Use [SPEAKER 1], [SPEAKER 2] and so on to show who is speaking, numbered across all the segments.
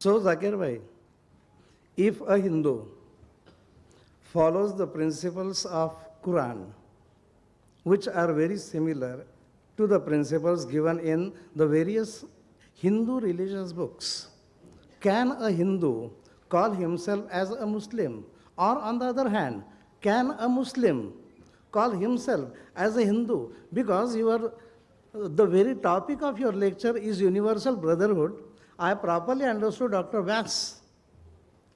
[SPEAKER 1] So, Zakir Bhai, if a Hindu follows the principles of Quran, which are very similar to the principles given in the various Hindu religious books, can a Hindu call himself as a Muslim? Or on the other hand, can a Muslim call himself as a Hindu? Because the very topic of your lecture is universal brotherhood. I properly understood Dr. Wax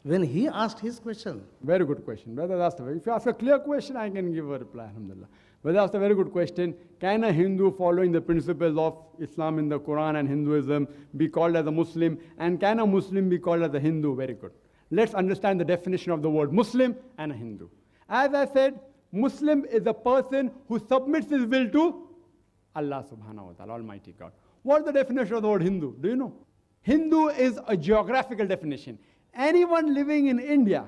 [SPEAKER 1] when he asked his question.
[SPEAKER 2] Very good question. If you ask a clear question, I can give a reply, alhamdulillah. But that's a very good question. Can a Hindu following the principles of Islam in the Quran and Hinduism be called as a Muslim? And can a Muslim be called as a Hindu? Very good. Let's understand the definition of the word Muslim and a Hindu. As I said, Muslim is a person who submits his will to Allah subhanahu wa ta'ala, Almighty God. What's the definition of the word Hindu? Do you know? Hindu is a geographical definition. Anyone living in India,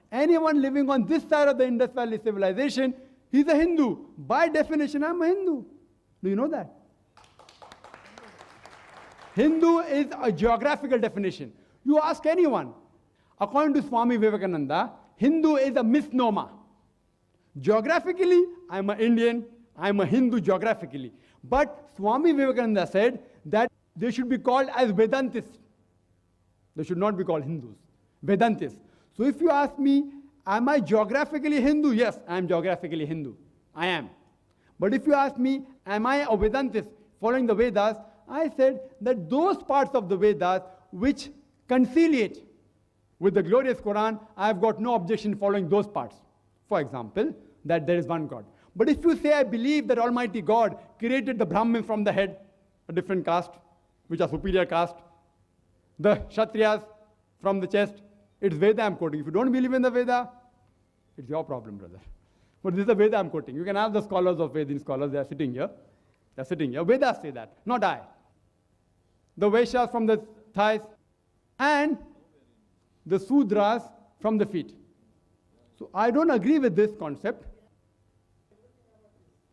[SPEAKER 2] anyone living on this side of the Indus Valley civilization, he's a Hindu. By definition, I'm a Hindu. Do you know that? Hindu is a geographical definition. You ask anyone. According to Swami Vivekananda, Hindu is a misnomer. Geographically, I'm an Indian, I'm a Hindu geographically. But Swami Vivekananda said that they should be called as Vedantists. They should not be called Hindus. Vedantists. So if you ask me, am I geographically Hindu? Yes, I am geographically Hindu. I am. But if you ask me, am I a Vedantist following the Vedas? I said that those parts of the Vedas which conciliate with the glorious Quran, I have got no objection following those parts. For example, that there is one God. But if you say, I believe that Almighty God created the Brahmins from the head, a different caste, which are superior caste, the Kshatriyas from the chest, it's Veda I'm quoting. If you don't believe in the Veda, it's your problem, brother. But this is the Veda I'm quoting. You can ask the scholars of Vedic scholars, they are sitting here. They are sitting here. Vedas say that, not I. The Vaishyas from the thighs and the Sudras from the feet. So I don't agree with this concept.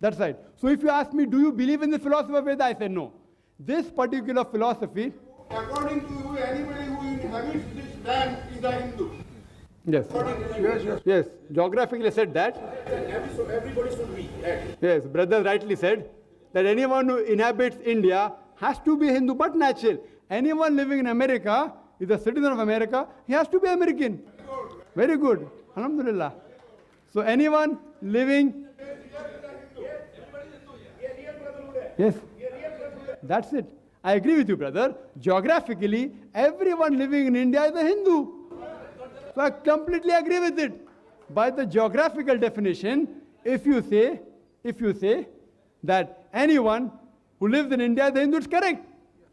[SPEAKER 2] That's right. So if you ask me, do you believe in the philosophy of Veda? I say no. This particular philosophy,
[SPEAKER 3] according to you, anybody who inhabits this land is a Hindu.
[SPEAKER 2] Yes. Yes. Geographically said that.
[SPEAKER 3] So everybody should be.
[SPEAKER 2] Yes. Brother rightly said that anyone who inhabits India has to be Hindu, but natural. Anyone living in America is a citizen of America. He has to be American. Very good. Alhamdulillah. So anyone living. Yes. That's it. I agree with you, brother. Geographically, everyone living in India is a Hindu. So I completely agree with it. By the geographical definition, if you say that anyone who lives in India is a Hindu, it's correct.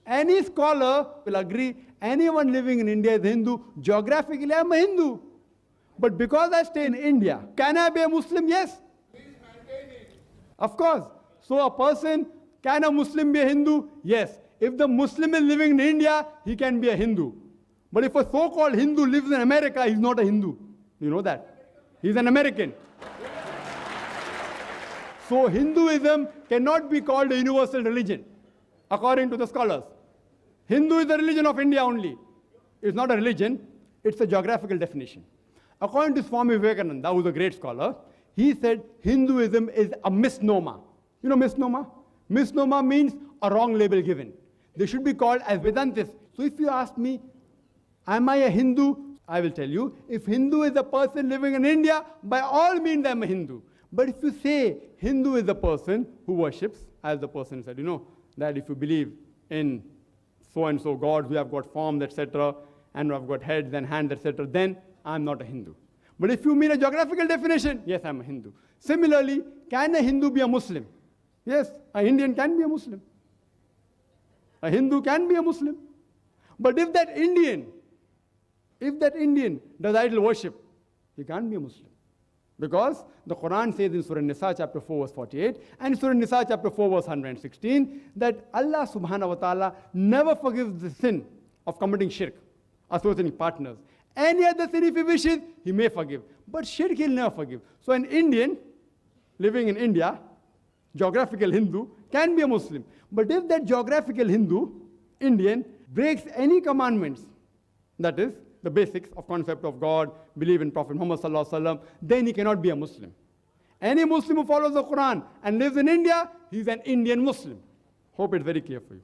[SPEAKER 2] Any scholar will agree, anyone living in India is a Hindu. Geographically, I'm a Hindu. But because I stay in India, can I be a Muslim? Yes. Of course. So a person, can a Muslim be a Hindu? Yes. If the Muslim is living in India, he can be a Hindu. But if a so-called Hindu lives in America, he's not a Hindu. You know that? He's an American. So Hinduism cannot be called a universal religion, according to the scholars. Hindu is the religion of India only. It's not a religion, it's a geographical definition. According to Swami Vivekananda, who's a great scholar, he said Hinduism is a misnomer. You know misnomer? Misnomer means a wrong label given. They should be called as Vedantists. So if you ask me, am I a Hindu? I will tell you, if Hindu is a person living in India, by all means I'm a Hindu. But if you say Hindu is a person who worships, as the person said, you know, that if you believe in so-and-so gods who have got forms, etc., and who have got heads and hands, etc., then I'm not a Hindu. But if you mean a geographical definition, yes, I'm a Hindu. Similarly, can a Hindu be a Muslim? Yes, an Indian can be a Muslim. A Hindu can be a Muslim. But if that Indian does idol worship, he can't be a Muslim. Because the Quran says in Surah Nisa chapter 4 verse 48 and Surah Nisa chapter 4 verse 116 that Allah subhanahu wa ta'ala never forgives the sin of committing shirk, associating partners. Any other sin if he wishes, he may forgive. But shirk he'll never forgive. So an Indian living in India, geographical Hindu, can be a Muslim. But if that geographical Hindu, Indian, breaks any commandments that is, the basics of concept of God, believe in Prophet Muhammad sallallahu alaihi wasallam, then he cannot be a Muslim. Any Muslim who follows the Quran and lives in India, he's an Indian Muslim. Hope it's very clear for you.